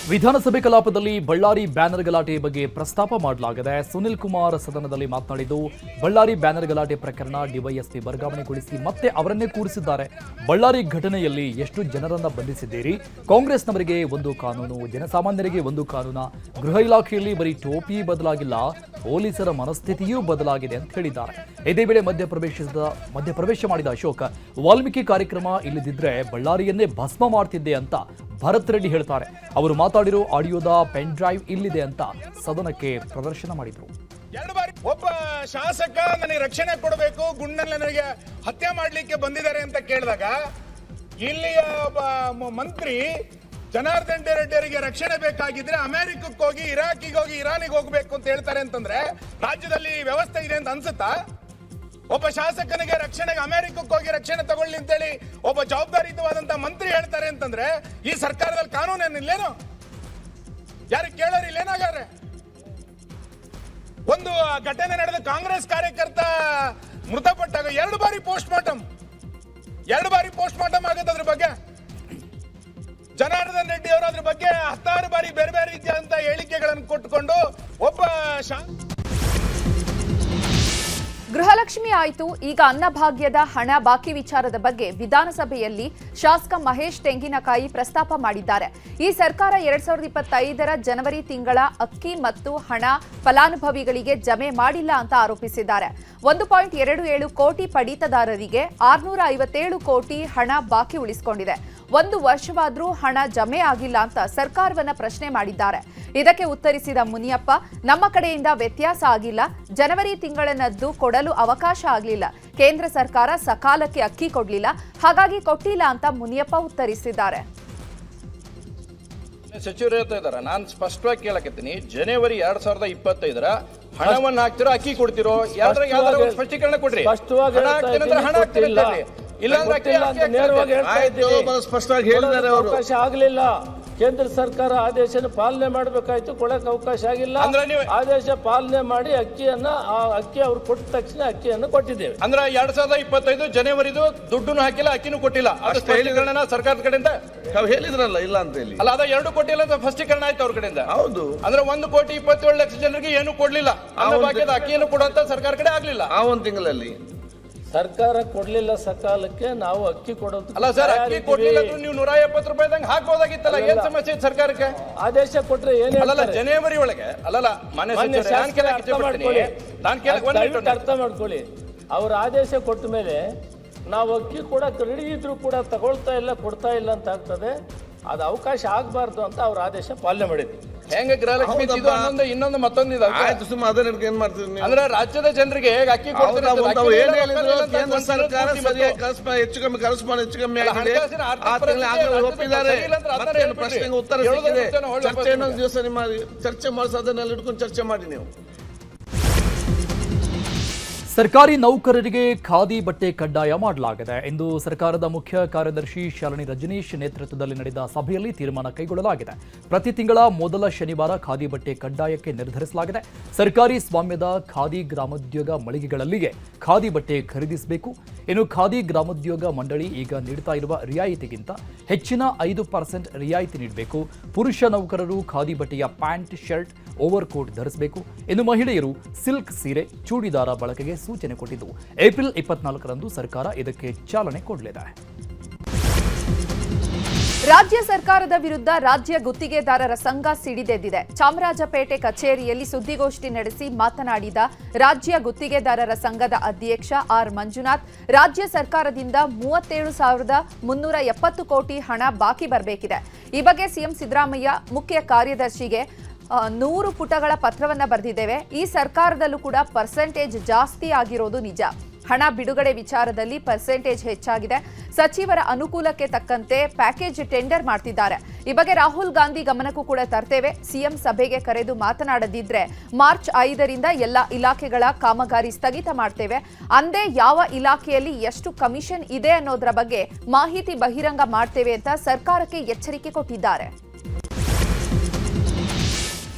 ವಿಧಾನಸಭೆ ಕಲಾಪದಲ್ಲಿ ಬಳ್ಳಾರಿ ಬ್ಯಾನರ್ ಗಲಾಟೆ ಬಗ್ಗೆ ಪ್ರಸ್ತಾಪ ಮಾಡಲಾಗಿದೆ. ಸುನಿಲ್ ಕುಮಾರ್ ಸದನದಲ್ಲಿ ಮಾತನಾಡಿದ್ದು, ಬಳ್ಳಾರಿ ಬ್ಯಾನರ್ ಗಲಾಟೆ ಪ್ರಕರಣ ಡಿವೈಎಸ್ಪಿ ವರ್ಗಾವಣೆಗೊಳಿಸಿ ಮತ್ತೆ ಅವರನ್ನೇ ಕೂರಿಸಿದ್ದಾರೆ. ಬಳ್ಳಾರಿ ಘಟನೆಯಲ್ಲಿ ಎಷ್ಟು ಜನರನ್ನ ಬಂಧಿಸಿದ್ದೀರಿ? ಕಾಂಗ್ರೆಸ್ನವರಿಗೆ ಒಂದು ಕಾನೂನು, ಜನಸಾಮಾನ್ಯರಿಗೆ ಒಂದು ಕಾನೂನು. ಗೃಹ ಇಲಾಖೆಯಲ್ಲಿ ಬರೀ ಟೋಪಿ ಬದಲಾಗಿಲ್ಲ, ಪೊಲೀಸರ ಮನಸ್ಥಿತಿಯೂ ಬದಲಾಗಿದೆ ಅಂತ ಹೇಳಿದ್ದಾರೆ. ಇದೇ ವೇಳೆ ಮಧ್ಯಪ್ರವೇಶ ಮಾಡಿದ ಅಶೋಕ್, ವಾಲ್ಮೀಕಿ ಕಾರ್ಯಕ್ರಮ ಇಲ್ಲದಿದ್ರೆ ಬಳ್ಳಾರಿಯನ್ನೇ ಭಸ್ಮ ಮಾಡ್ತಿದ್ದೆ ಅಂತ ಭರತ್ ರೆಡ್ಡಿ ಹೇಳ್ತಾರೆ. ಅವರು ಮಾತಾಡಿರೋ ಆಡಿಯೋದ ಪೆನ್ ಡ್ರೈವ್ ಇಲ್ಲಿದೆ ಅಂತ ಸದನಕ್ಕೆ ಪ್ರದರ್ಶನ ಮಾಡಿದ್ರು.
2 ಬಾರಿ ಒಬ್ಬ ಶಾಸಕ ನನಗೆ ರಕ್ಷಣೆ ಕೊಡಬೇಕು, ಗುಂಡಲ್ಲಿ ನನಗೆ ಹತ್ಯೆ ಮಾಡ್ಲಿಕ್ಕೆ ಬಂದಿದ್ದಾರೆ ಅಂತ ಕೇಳಿದಾಗ ಇಲ್ಲಿಯ ಒಬ್ಬ ಮಂತ್ರಿ ಜನಾರ್ದನ್ ರೆಡ್ಡಿಯವರಿಗೆ ರಕ್ಷಣೆ ಬೇಕಾಗಿದ್ರೆ ಅಮೆರಿಕಕ್ಕೆ ಹೋಗಿ, ಇರಾಕಿಗೆ ಹೋಗಿ, ಇರಾನಿಗೆ ಹೋಗ್ಬೇಕು ಅಂತ ಹೇಳ್ತಾರೆ ಅಂತಂದ್ರೆ ರಾಜ್ಯದಲ್ಲಿ ವ್ಯವಸ್ಥೆ ಇದೆ ಅಂತ ಅನ್ಸುತ್ತಾ? ಒಬ್ಬ ಶಾಸಕನಿಗೆ ರಕ್ಷಣೆಗೆ ಅಮೆರಿಕಕ್ಕೆ ಹೋಗಿ ರಕ್ಷಣೆ ತಗೊಳ್ಳಿ ಅಂತೇಳಿ ಒಬ್ಬ ಜವಾಬ್ದಾರಿಯುತವಾದಂತ ಮಂತ್ರಿ ಹೇಳ್ತಾರೆ ಅಂತಂದ್ರೆ ಈ ಸರ್ಕಾರದಲ್ಲಿ ಕಾನೂನೇನಿಲ್ಲೇನು? ಯಾರಿಗೆ ಕೇಳೋರಿಲ್ಲ ಏನಾಗಾರೆ? ಒಂದು ಘಟನೆ ನಡೆದ ಕಾಂಗ್ರೆಸ್ ಕಾರ್ಯಕರ್ತ ಮೃತಪಟ್ಟಾಗ 2 ಬಾರಿ ಪೋಸ್ಟ್ ಮಾರ್ಟಮ್ ಆಗುತ್ತೆ. ಅದ್ರ ಬಗ್ಗೆ ಜನಾರ್ದನ್ ರೆಡ್ಡಿ ಅವರು ಅದ್ರ ಬಗ್ಗೆ 16 ಬಾರಿ ಬೇರೆ ಬೇರೆ ರೀತಿಯಾದಂತ ಹೇಳಿಕೆಗಳನ್ನು ಕೊಟ್ಟುಕೊಂಡು ಒಬ್ಬ
ಗೃಹಲಕ್ಷ್ಮಿ ಆಯಿತು, ಈಗ ಅನ್ನಭಾಗ್ಯದ ಹಣ ಬಾಕಿ ವಿಚಾರದ ಬಗ್ಗೆ ವಿಧಾನಸಭೆಯಲ್ಲಿ ಶಾಸಕ ಮಹೇಶ್ ತೆಂಗಿನಕಾಯಿ ಪ್ರಸ್ತಾಪ ಮಾಡಿದ್ದಾರೆ. ಈ ಸರ್ಕಾರ 2025 ಜನವರಿ ತಿಂಗಳ ಅಕ್ಕಿ ಮತ್ತು ಹಣ ಫಲಾನುಭವಿಗಳಿಗೆ ಜಮೆ ಮಾಡಿಲ್ಲ ಅಂತ ಆರೋಪಿಸಿದ್ದಾರೆ. 1.27 ಕೋಟಿ ಪಡಿತದಾರರಿಗೆ 657 ಕೋಟಿ ಹಣ ಬಾಕಿ ಉಳಿಸಿಕೊಂಡಿದೆ. 1 ವರ್ಷವಾದ್ರೂ ಹಣ ಜಮೆ ಆಗಿಲ್ಲ ಅಂತ ಸರ್ಕಾರವನ್ನ ಪ್ರಶ್ನೆ ಮಾಡಿದ್ದಾರೆ. ಇದಕ್ಕೆ ಉತ್ತರಿಸಿದ ಮುನಿಯಪ್ಪ, ನಮ್ಮ ಕಡೆಯಿಂದ ವ್ಯತ್ಯಾಸ ಆಗಿಲ್ಲ, ಜನವರಿ ತಿಂಗಳನ್ನದ್ದು ಕೊಡಲು ಅವಕಾಶ ಆಗಲಿಲ್ಲ, ಕೇಂದ್ರ ಸರ್ಕಾರ ಸಕಾಲಕ್ಕೆ ಅಕ್ಕಿ ಕೊಡಲಿಲ್ಲ, ಹಾಗಾಗಿ ಕೊಟ್ಟಿಲ್ಲ ಅಂತ ಮುನಿಯಪ್ಪ ಉತ್ತರಿಸಿದ್ದಾರೆ.
ಸಚಿವರು ಹೇಳ್ತಾ ಇದಾರೆ, ನಾನು ಸ್ಪಷ್ಟವಾಗಿ ಕೇಳಕತ್ತೀನಿ, ಜನವರಿ 2025 ಹಣವನ್ನು ಹಾಕ್ತಿರೋ ಅಕ್ಕಿ ಕೊಡ್ತಿರೋ ಯಾವ್ದಾರ ಸ್ಪಷ್ಟೀಕರಣ ಕೊಡ್ರಿ. ಹಣ
ಸ್ಪಷ್ಟವಾಗಿ ಹೇಳಿದ್ದಾರೆ ಅವರು.
ಅವಕಾಶ ಆಗಲಿಲ್ಲ, ಕೇಂದ್ರ ಸರ್ಕಾರ ಆದೇಶನ ಪಾಲನೆ ಮಾಡಬೇಕಾಯ್ತು, ಕೊಡಕ್ಕೆ ಅವಕಾಶ ಆಗಿಲ್ಲ. ಆದೇಶ ಪಾಲನೆ ಮಾಡಿ ಅಕ್ಕಿ ಅವ್ರು ಕೊಟ್ಟ ತಕ್ಷಣ ಅಕ್ಕಿಯನ್ನು ಕೊಟ್ಟಿದ್ದೇವೆ.
ಅಂದ್ರೆ 2025 ಜನವರಿದು ದುಡ್ಡು ಹಾಕಿಲ್ಲ, ಅಕ್ಕಿನೂ ಕೊಟ್ಟಿಲ್ಲ. ಅದು ಸ್ಪಷ್ಟೀಕರಣ ಸರ್ಕಾರದ ಕಡೆಯಿಂದ
ಹೇಳಿದ್ರಲ್ಲ, ಇಲ್ಲ ಅಂತ ಹೇಳಿ
ಅಲ್ಲ, ಅದ 2 ಕೋಟಿ ಅಂತ ಸ್ಪಷ್ಟೀಕರಣ ಆಯ್ತು ಅವ್ರ ಕಡೆಯಿಂದ.
ಹೌದು,
ಅಂದ್ರೆ 1,27,00,000 ಜನರಿಗೆ ಏನು ಕೊಡ್ಲಿಲ್ಲ, ಅನ್ನಭಾಗ್ಯದ ಅಕ್ಕಿಯನ್ನು ಕೊಡುವಂತ ಸರ್ಕಾರ ಕಡೆ ಆಗ್ಲಿಲ್ಲ.
ಆ 1 ತಿಂಗಳಲ್ಲಿ
ಸರ್ಕಾರ ಕೊಡ್ಲಿಲ್ಲ ಸಕಾಲಕ್ಕೆ, ನಾವು ಅಕ್ಕಿ ಕೊಡೋದು
ಅಲ್ಲ ಸರ್, ಅಕ್ಕಿ ಕೊಡ್ಲಿಲ್ಲ ನೀವು 170 ರೂಪಾಯಿದಂಗೆ ಹಾಕ್ಬೋದಾಗಿತ್ತಲ್ಲ, ಏನ್ ಸಮಸ್ಯೆ ಸರ್ಕಾರಕ್ಕೆ?
ಆದೇಶ ಕೊಟ್ರೆ ಏನು
ಅಲ್ಲಲ್ಲ, ಜನವರಿ ಒಳಗೆ ಅಲ್ಲಲ್ಲ,
ಅರ್ಥ ಮಾಡ್ಕೊಳ್ಳಿ. ಅವ್ರ ಆದೇಶ ಕೊಟ್ಟ ಮೇಲೆ ನಾವು ಅಕ್ಕಿ ಕೊಡಕ್ಕೆ ರೆಡಿ ಇದ್ರು ಕೂಡ ತಗೊಳ್ತಾ ಇಲ್ಲ, ಕೊಡ್ತಾ ಇಲ್ಲ ಅಂತ ಆಗ್ತದೆ. ಅದು ಅವಕಾಶ ಆಗಬಾರ್ದು ಅಂತ ಅವ್ರ ಆದೇಶ ಪಾಲನೆ ಮಾಡಿದ್ವಿ.
ಹೆಂಗ ಗೃಹಲಕ್ಷ್ಮಿ ಇನ್ನೊಂದು ಮತ್ತೊಂದು
ಏನ್ ಮಾಡ್ತೀವಿ
ಅಂದ್ರೆ ರಾಜ್ಯದ ಜನರಿಗೆ ಅಕ್ಕಿ
ಕೇಂದ್ರ ಸರ್ಕಾರ ಹೆಚ್ಚು ಕಮ್ಮಿ ಕರೆಸ್ಪಾಂಡ್ ಹೆಚ್ಚು ಕಮ್ಮಿ ಒಪ್ಪಿದ್ದಾರೆ. ಪ್ರಶ್ನೆಗೆ ಉತ್ತರ ಸಿಕ್ಕಿದೆ. ಚರ್ಚೆ ಇನ್ನೊಂದು ದಿವಸ ನಿಮ್ಮ ಚರ್ಚೆ ಮಾಡಿಸೋದನ್ನೆಲ್ಲ ಇಟ್ಕೊಂಡು ಚರ್ಚೆ ಮಾಡಿ ನೀವು.
ಸರ್ಕಾರಿ ನೌಕರರಿಗೆ ಖಾದಿ ಬಟ್ಟೆ ಕಡ್ಡಾಯ ಮಾಡಲಾಗಿದೆ ಎಂದು ಸರ್ಕಾರದ ಮುಖ್ಯ ಕಾರ್ಯದರ್ಶಿ ಶಾಲಿನಿ ರಜನೀಶ್ ನೇತೃತ್ವದಲ್ಲಿ ನಡೆದ ಸಭೆಯಲ್ಲಿ ತೀರ್ಮಾನ ಕೈಗೊಳ್ಳಲಾಗಿದೆ. ಪ್ರತಿ ತಿಂಗಳ ಮೊದಲ ಶನಿವಾರ ಖಾದಿ ಬಟ್ಟೆ ಕಡ್ಡಾಯಕ್ಕೆ ನಿರ್ಧರಿಸಲಾಗಿದೆ. ಸರ್ಕಾರಿ ಸ್ವಾಮ್ಯದ ಖಾದಿ ಗ್ರಾಮೋದ್ಯೋಗ ಮಳಿಗೆಗಳಲ್ಲಿಯೇ ಖಾದಿ ಬಟ್ಟೆ ಖರೀದಿಸಬೇಕು. ಇನ್ನು ಖಾದಿ ಗ್ರಾಮೋದ್ಯೋಗ ಮಂಡಳಿ ಈಗ ನೀಡುತ್ತಾ ಇರುವ ರಿಯಾಯಿತಿಗಿಂತ ಹೆಚ್ಚಿನ 5% ರಿಯಾಯಿತಿ ನೀಡಬೇಕು. ಪುರುಷ ನೌಕರರು ಖಾದಿ ಬಟ್ಟೆಯ ಪ್ಯಾಂಟ್, ಶರ್ಟ್, ಓವರ್ ಕೋಟ್ ಧರಿಸಬೇಕು. ಇನ್ನು ಮಹಿಳೆಯರು ಸಿಲ್ಕ್ ಸೀರೆ, ಚೂಡಿದಾರ ಬಳಕೆಗೆ ಸೂಚನೆ ಕೊಟ್ಟಿದ್ದು ಏಪ್ರಿಲ್ 24ರಂದು ಸರ್ಕಾರ ಇದಕ್ಕೆ ಚಾಲನೆ ಕೊಡಲಿದೆ.
ರಾಜ್ಯ ಸರ್ಕಾರದ ವಿರುದ್ಧ ರಾಜ್ಯ ಗುತ್ತಿಗೆದಾರರ ಸಂಘ ಸಿಡಿದೆದ್ದಿದೆ. ಚಾಮರಾಜಪೇಟೆ ಕಚೇರಿಯಲ್ಲಿ ಸುದ್ದಿಗೋಷ್ಠಿ ನಡೆಸಿ ಮಾತನಾಡಿದ ರಾಜ್ಯ ಗುತ್ತಿಗೆದಾರರ ಸಂಘದ ಅಧ್ಯಕ್ಷ ಆರ್ ಮಂಜುನಾಥ್, ರಾಜ್ಯ ಸರ್ಕಾರದಿಂದ 37,370 ಕೋಟಿ ಹಣ ಬಾಕಿ ಬರಬೇಕಿದೆ. ಈ ಬಗ್ಗೆ ಸಿಎಂ ಸಿದ್ದರಾಮಯ್ಯ ಮುಖ್ಯ ಕಾರ್ಯದರ್ಶಿಗೆ 100 ಪುಟಗಳ ಪತ್ರವನ್ನ ಬರೆದಿದ್ದೇವೆ. ಈ ಸರ್ಕಾರದಲ್ಲೂ ಕೂಡ ಪರ್ಸೆಂಟೇಜ್ ಜಾಸ್ತಿ ಆಗಿರೋದು ನಿಜ. ಹಣ ಬಿಡುಗಡೆ ವಿಚಾರದಲ್ಲಿ ಪರ್ಸೆಂಟೇಜ್ ಹೆಚ್ಚಾಗಿದೆ. ಸಚಿವರ ಅನುಕೂಲಕ್ಕೆ ತಕ್ಕಂತೆ ಪ್ಯಾಕೇಜ್ ಟೆಂಡರ್ ಮಾಡ್ತಿದ್ದಾರೆ. ಈ ಬಗ್ಗೆ ರಾಹುಲ್ ಗಾಂಧಿ ಗಮನಕ್ಕೂ ಕೂಡ ತರ್ತೇವೆ. ಸಿಎಂ ಸಭೆಗೆ ಕರೆದು ಮಾತನಾಡದಿದ್ರೆ ಮಾರ್ಚ್ 5ರಿಂದ ಎಲ್ಲ ಇಲಾಖೆಗಳ ಕಾಮಗಾರಿ ಸ್ಥಗಿತ ಮಾಡ್ತೇವೆ. ಅಂದೇ ಯಾವ ಇಲಾಖೆಯಲ್ಲಿ ಎಷ್ಟು ಕಮಿಷನ್ ಇದೆ ಅನ್ನೋದರ ಬಗ್ಗೆ ಮಾಹಿತಿ ಬಹಿರಂಗ ಮಾಡ್ತೇವೆ ಅಂತ ಸರ್ಕಾರಕ್ಕೆ ಎಚ್ಚರಿಕೆ ಕೊಟ್ಟಿದ್ದಾರೆ.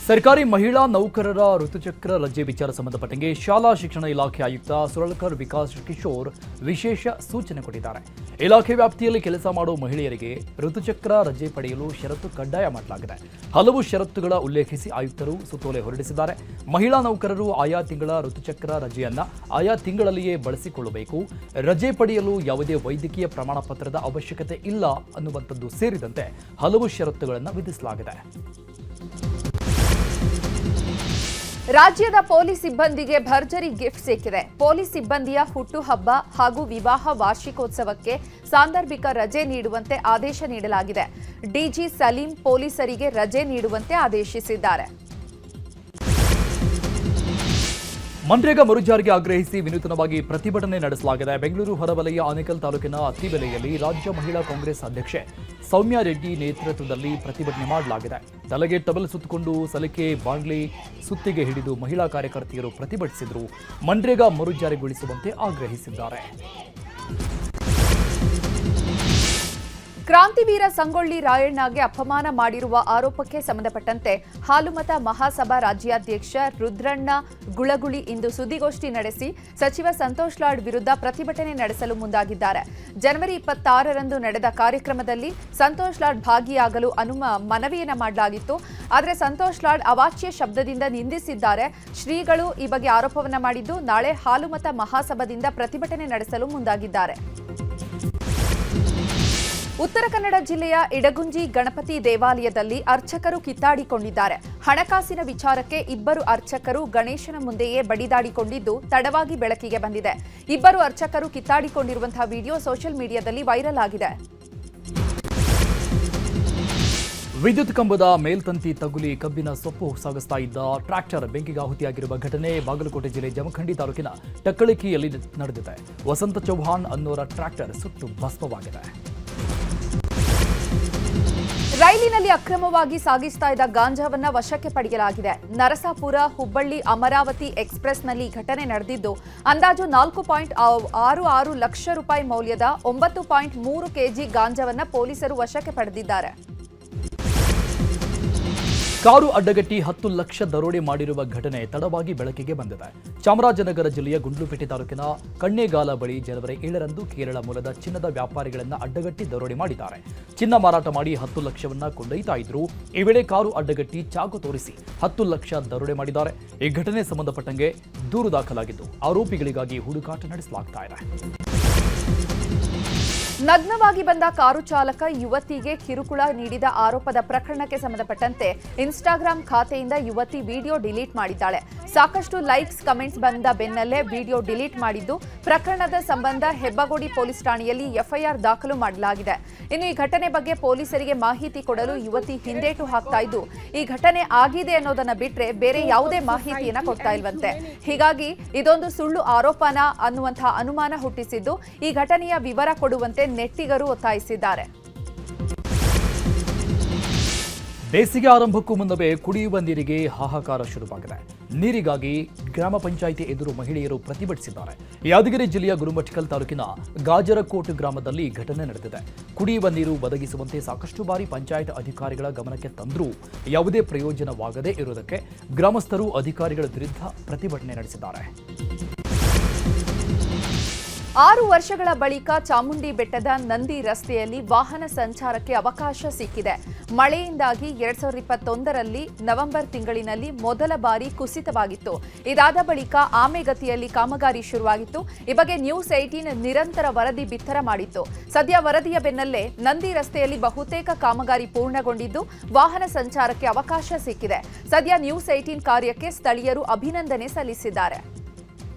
ಸರ್ಕಾರಿ ಮಹಿಳಾ ನೌಕರರ ಋತುಚಕ್ರ ರಜೆ ವಿಚಾರ ಸಂಬಂಧಪಟ್ಟಂಗೆ ಶಾಲಾ ಶಿಕ್ಷಣ ಇಲಾಖೆ ಆಯುಕ್ತ ಸುರಳ್ಕರ್ ವಿಕಾಸ್ ಕಿಶೋರ್ ವಿಶೇಷ ಸೂಚನೆ ಕೊಟ್ಟಿದ್ದಾರೆ. ಇಲಾಖೆ ವ್ಯಾಪ್ತಿಯಲ್ಲಿ ಕೆಲಸ ಮಾಡುವ ಮಹಿಳೆಯರಿಗೆ ಋತುಚಕ್ರ ರಜೆ ಪಡೆಯಲು ಷರತ್ತು ಕಡ್ಡಾಯ ಮಾಡಲಾಗಿದೆ. ಹಲವು ಷರತ್ತುಗಳ ಉಲ್ಲೇಖಿಸಿ ಆಯುಕ್ತರು ಸುತ್ತೋಲೆ ಹೊರಡಿಸಿದ್ದಾರೆ. ಮಹಿಳಾ ನೌಕರರು ಆಯಾ ತಿಂಗಳ ಋತುಚಕ್ರ ರಜೆಯನ್ನ ಆಯಾ ತಿಂಗಳಲ್ಲಿಯೇ ಬಳಸಿಕೊಳ್ಳಬೇಕು. ರಜೆ ಪಡೆಯಲು ಯಾವುದೇ ವೈದ್ಯಕೀಯ ಪ್ರಮಾಣ ಪತ್ರದ ಅವಶ್ಯಕತೆ ಇಲ್ಲ ಅನ್ನುವಂಥದ್ದು ಸೇರಿದಂತೆ ಹಲವು ಷರತ್ತುಗಳನ್ನು ವಿಧಿಸಲಾಗಿದೆ.
ರಾಜ್ಯದ ಪೊಲೀಸ್ ಸಿಬ್ಬಂದಿಗೆ ಭರ್ಜರಿ ಗಿಫ್ಟ್ ಸಿಕ್ಕಿದೆ. ಪೊಲೀಸ್ ಸಿಬ್ಬಂದಿಯ ಹುಟ್ಟುಹಬ್ಬ ಹಾಗೂ ವಿವಾಹ ವಾರ್ಷಿಕೋತ್ಸವಕ್ಕೆ ಸಾಂದರ್ಭಿಕ ರಜೆ ನೀಡುವಂತೆ ಆದೇಶ ನೀಡಲಾಗಿದೆ. ಡಿಜಿ ಸಲೀಂ ಪೊಲೀಸರಿಗೆ ರಜೆ ನೀಡುವಂತೆ ಆದೇಶಿಸಿದ್ದಾರೆ.
ಮನ್ರೇಗಾ ಮರುಜಾರಿಗೆ ಆಗ್ರಹಿಸಿ ವಿನೂತನವಾಗಿ ಪ್ರತಿಭಟನೆ ನಡೆಸಲಾಗಿದೆ. ಬೆಂಗಳೂರು ಹೊರವಲಯ ಆನೇಕಲ್ ತಾಲೂಕಿನ ಅತ್ತಿಬೆಲೆಯಲ್ಲಿ ರಾಜ್ಯ ಮಹಿಳಾ ಕಾಂಗ್ರೆಸ್ ಅಧ್ಯಕ್ಷೆ ಸೌಮ್ಯ ರೆಡ್ಡಿ ನೇತೃತ್ವದಲ್ಲಿ ಪ್ರತಿಭಟನೆ ಮಾಡಲಾಗಿದೆ. ತಲೆಗೆ ಟವಲ್ ಸುತ್ತಕೊಂಡು ಸಲಿಕೆ ಬಾಂಡ್ಲಿ ಸುತ್ತಿಗೆ ಹಿಡಿದು ಮಹಿಳಾ ಕಾರ್ಯಕರ್ತೆಯರು ಪ್ರತಿಭಟಿಸಿದರು. ಮನ್ರೇಗಾ ಮರುಜಾರಿಗೊಳಿಸುವಂತೆ ಆಗ್ರಹಿಸಿದ್ದಾರೆ.
ಕ್ರಾಂತಿವೀರ ಸಂಗೊಳ್ಳಿ ರಾಯಣ್ಣಗೆ ಅಪಮಾನ ಮಾಡಿರುವ ಆರೋಪಕ್ಕೆ ಸಂಬಂಧಪಟ್ಟಂತೆ ಹಾಲುಮತ ಮಹಾಸಭಾ ರಾಜ್ಯಾಧ್ಯಕ್ಷ ರುದ್ರಣ್ಣ ಗುಳಗುಳಿ ಇಂದು ಸುದ್ದಿಗೋಷ್ಠಿ ನಡೆಸಿ ಸಚಿವ ಸಂತೋಷ್ ಲಾಡ್ ವಿರುದ್ಧ ಪ್ರತಿಭಟನೆ ನಡೆಸಲು ಮುಂದಾಗಿದ್ದಾರೆ. ಜನವರಿ 26ರಂದು ನಡೆದ ಕಾರ್ಯಕ್ರಮದಲ್ಲಿ ಸಂತೋಷ್ ಲಾಡ್ ಭಾಗಿಯಾಗಲು ಮನವಿಯನ್ನ ಮಾಡಲಾಗಿತ್ತು. ಆದರೆ ಸಂತೋಷ್ ಲಾಡ್ ಅವಾಚ್ಯ ಶಬ್ದದಿಂದ ನಿಂದಿಸಿದ್ದಾರೆ. ಶ್ರೀಗಳು ಈ ಬಗ್ಗೆ ಆರೋಪವನ್ನ ಮಾಡಿದ್ದು ನಾಳೆ ಹಾಲುಮತ ಮಹಾಸಭಾದಿಂದ ಪ್ರತಿಭಟನೆ ನಡೆಸಲು ಮುಂದಾಗಿದ್ದಾರೆ. ಉತ್ತರ ಕನ್ನಡ ಜಿಲ್ಲೆಯ ಇಡಗುಂಜಿ ಗಣಪತಿ ದೇವಾಲಯದಲ್ಲಿ ಅರ್ಚಕರು ಕಿತ್ತಾಡಿಕೊಂಡಿದ್ದಾರೆ. ಹಣಕಾಸಿನ ವಿಚಾರಕ್ಕೆ ಇಬ್ಬರು ಅರ್ಚಕರು ಗಣೇಶನ ಮುಂದೆಯೇ ಬಡಿದಾಡಿಕೊಂಡಿದ್ದು ತಡವಾಗಿ ಬೆಳಕಿಗೆ ಬಂದಿದೆ. ಇಬ್ಬರು ಅರ್ಚಕರು ಕಿತ್ತಾಡಿಕೊಂಡಿರುವಂತಹ ವಿಡಿಯೋ ಸೋಷಿಯಲ್ ಮೀಡಿಯಾದಲ್ಲಿ ವೈರಲ್ ಆಗಿದೆ.
ವಿದ್ಯುತ್ ಕಂಬದ ಮೇಲ್ತಂತಿ ತಗುಲಿ ಕಬ್ಬಿನ ಸೊಪ್ಪು ಸಾಗಿಸ್ತಾ ಇದ್ದ ಟ್ರ್ಯಾಕ್ಟರ್ ಬೆಂಕಿಗಾಹುತಿಯಾಗಿರುವ ಘಟನೆ ಬಾಗಲಕೋಟೆ ಜಿಲ್ಲೆ ಜಮಖಂಡಿ ತಾಲೂಕಿನ ಟಕ್ಕಳಿಕಿಯಲ್ಲಿ ನಡೆದಿದೆ. ವಸಂತ ಚೌಹಾಣ್ ಅನ್ನೋರ ಟ್ರ್ಯಾಕ್ಟರ್ ಸುಟ್ಟು ಭಸ್ಮವಾಗಿದೆ.
ರೈಲಿನಲ್ಲಿ ಅಕ್ರಮವಾಗಿ ಸಾಗಿಸ್ತಾ ಇದ್ದ ಗಾಂಜಾವನ್ನ ವಶಕ್ಕೆ ಪಡೆಯಲಾಗಿದೆ. ನರಸಾಪುರ ಹುಬ್ಬಳ್ಳಿ ಅಮರಾವತಿ ಎಕ್ಸ್ಪ್ರೆಸ್ನಲ್ಲಿ ಘಟನೆ ನಡೆದಿದ್ದು ಅಂದಾಜು 4.66 ಲಕ್ಷ ರೂಪಾಯಿ ಮೌಲ್ಯದ 9.3 ಕೆಜಿ ಗಾಂಜಾವನ್ನ ಪೊಲೀಸರು ವಶಕ್ಕೆ ಪಡೆದಿದ್ದಾರೆ.
ಕಾರು ಅಡ್ಡಗಟ್ಟಿ 10 ಲಕ್ಷ ದರೋಡೆ ಮಾಡಿರುವ ಘಟನೆ ತಡವಾಗಿ ಬೆಳಕಿಗೆ ಬಂದಿದೆ. ಚಾಮರಾಜನಗರ ಜಿಲ್ಲೆಯ ಗುಂಡ್ಲುಪೇಟೆ ತಾಲೂಕಿನ ಕಣ್ಣೇಗಾಲ ಬಳಿ ಜನವರಿ 7ರಂದು ಕೇರಳ ಮೂಲದ ಚಿನ್ನದ ವ್ಯಾಪಾರಿಗಳನ್ನು ಅಡ್ಡಗಟ್ಟಿ ದರೋಡೆ ಮಾಡಿದ್ದಾರೆ. ಚಿನ್ನ ಮಾರಾಟ ಮಾಡಿ 10 ಲಕ್ಷವನ್ನ ಕೊಂಡೊಯ್ತಾ ಇದ್ರು. ಈ ವೇಳೆ ಕಾರು ಅಡ್ಡಗಟ್ಟಿ ಚಾಕು ತೋರಿಸಿ 10 ಲಕ್ಷ ದರೋಡೆ ಮಾಡಿದ್ದಾರೆ. ಈ ಘಟನೆ ಸಂಬಂಧಪಟ್ಟಂಗೆ ದೂರು ದಾಖಲಾಗಿದ್ದು ಆರೋಪಿಗಳಿಗಾಗಿ ಹುಡುಕಾಟ ನಡೆಸಲಾಗ್ತಾ ಇದೆ.
ನಗ್ನವಾಗಿ ಬಂದ ಕಾರು ಚಾಲಕ ಯುವತಿಗೆ ಕಿರುಕುಳ ನೀಡಿದ ಆರೋಪದ ಪ್ರಕರಣಕ್ಕೆ ಸಂಬಂಧಪಟ್ಟಂತೆ ಇನ್ಸ್ಟಾಗ್ರಾಂ ಖಾತೆಯಿಂದ ಯುವತಿ ವಿಡಿಯೋ ಡಿಲೀಟ್ ಮಾಡಿದ್ದಾಳೆ. ಸಾಕಷ್ಟು ಲೈಕ್ಸ್ ಕಮೆಂಟ್ಸ್ ಬಂದ ಬೆನ್ನಲ್ಲೇ ವಿಡಿಯೋ ಡಿಲೀಟ್ ಮಾಡಿದ್ದು ಪ್ರಕರಣದ ಸಂಬಂಧ ಹೆಬ್ಬಗೋಡಿ ಪೊಲೀಸ್ ಠಾಣೆಯಲ್ಲಿ ಎಫ್ಐಆರ್ ದಾಖಲು ಮಾಡಲಾಗಿದೆ. ಇನ್ನು ಈ ಘಟನೆ ಬಗ್ಗೆ ಪೊಲೀಸರಿಗೆ ಮಾಹಿತಿ ಕೊಡಲು ಯುವತಿ ಹಿಂದೇಟು ಹಾಕ್ತಾ ಇದ್ದು ಈ ಘಟನೆ ಆಗಿದೆ ಅನ್ನೋದನ್ನ ಬಿಟ್ರೆ ಬೇರೆ ಯಾವುದೇ ಮಾಹಿತಿಯನ್ನ ಕೊಡ್ತಾ ಇಲ್ವಂತೆ. ಹೀಗಾಗಿ ಇದೊಂದು ಸುಳ್ಳು ಆರೋಪನ ಅನ್ನುವಂತಹ ಅನುಮಾನ ಹುಟ್ಟಿಸಿದ್ದು ಈ ಘಟನೆಯ ವಿವರ ಕೊಡುವಂತೆ ನೆಟ್ಟಿಗರು ಒತ್ತಾಯಿಸಿದ್ದಾರೆ.
ಬೇಸಿಗೆ ಆರಂಭಕ್ಕೂ ಮುನ್ನವೇ ಕುಡಿಯುವ ನೀರಿಗೆ ಹಾಹಾಕಾರ ಶುರುವಾಗಿದೆ. ನೀರಿಗಾಗಿ ಗ್ರಾಮ ಪಂಚಾಯಿತಿ ಎದುರು ಮಹಿಳೆಯರು ಪ್ರತಿಭಟಿಸಿದ್ದಾರೆ. ಯಾದಗಿರಿ ಜಿಲ್ಲೆಯ ಗುರುಮಠಕಲ್ ತಾಲೂಕಿನ ಗಾಜರಕೋಟ್ ಗ್ರಾಮದಲ್ಲಿ ಘಟನೆ ನಡೆದಿದೆ. ಕುಡಿಯುವ ನೀರು ಒದಗಿಸುವಂತೆ ಸಾಕಷ್ಟು ಬಾರಿ ಪಂಚಾಯತ್ ಅಧಿಕಾರಿಗಳ ಗಮನಕ್ಕೆ ತಂದರೂ ಯಾವುದೇ ಪ್ರಯೋಜನವಾಗದೇ ಇರುವುದಕ್ಕೆ ಗ್ರಾಮಸ್ಥರು ಅಧಿಕಾರಿಗಳ ವಿರುದ್ಧ ಪ್ರತಿಭಟನೆ ನಡೆಸಿದ್ದಾರೆ.
6 ವರ್ಷಗಳ ಬಳಿಕ ಚಾಮುಂಡಿ ಬೆಟ್ಟದ ನಂದಿ ರಸ್ತೆಯಲ್ಲಿ ವಾಹನ ಸಂಚಾರಕ್ಕೆ ಅವಕಾಶ ಸಿಕ್ಕಿದೆ. ಮಳೆಯಿಂದಾಗಿ 2021ರಲ್ಲಿ ನವೆಂಬರ್ ತಿಂಗಳಿನಲ್ಲಿ ಮೊದಲ ಬಾರಿ ಕುಸಿತವಾಗಿತ್ತು. ಇದಾದ ಬಳಿಕ ಆಮೆಗತಿಯಲ್ಲಿ ಕಾಮಗಾರಿ ಶುರುವಾಗಿತ್ತು. ಈ ಬಗ್ಗೆ ನ್ಯೂಸ್ 18 ನಿರಂತರ ವರದಿ ಬಿತ್ತರ ಮಾಡಿತ್ತು. ಸದ್ಯ ವರದಿಯ ಬೆನ್ನಲ್ಲೇ ನಂದಿ ರಸ್ತೆಯಲ್ಲಿ ಬಹುತೇಕ ಕಾಮಗಾರಿ ಪೂರ್ಣಗೊಂಡಿದ್ದು ವಾಹನ ಸಂಚಾರಕ್ಕೆ ಅವಕಾಶ ಸಿಕ್ಕಿದೆ. ಸದ್ಯ ನ್ಯೂಸ್ 18 ಕಾರ್ಯಕ್ಕೆ ಸ್ಥಳೀಯರು ಅಭಿನಂದನೆ ಸಲ್ಲಿಸಿದ್ದಾರೆ.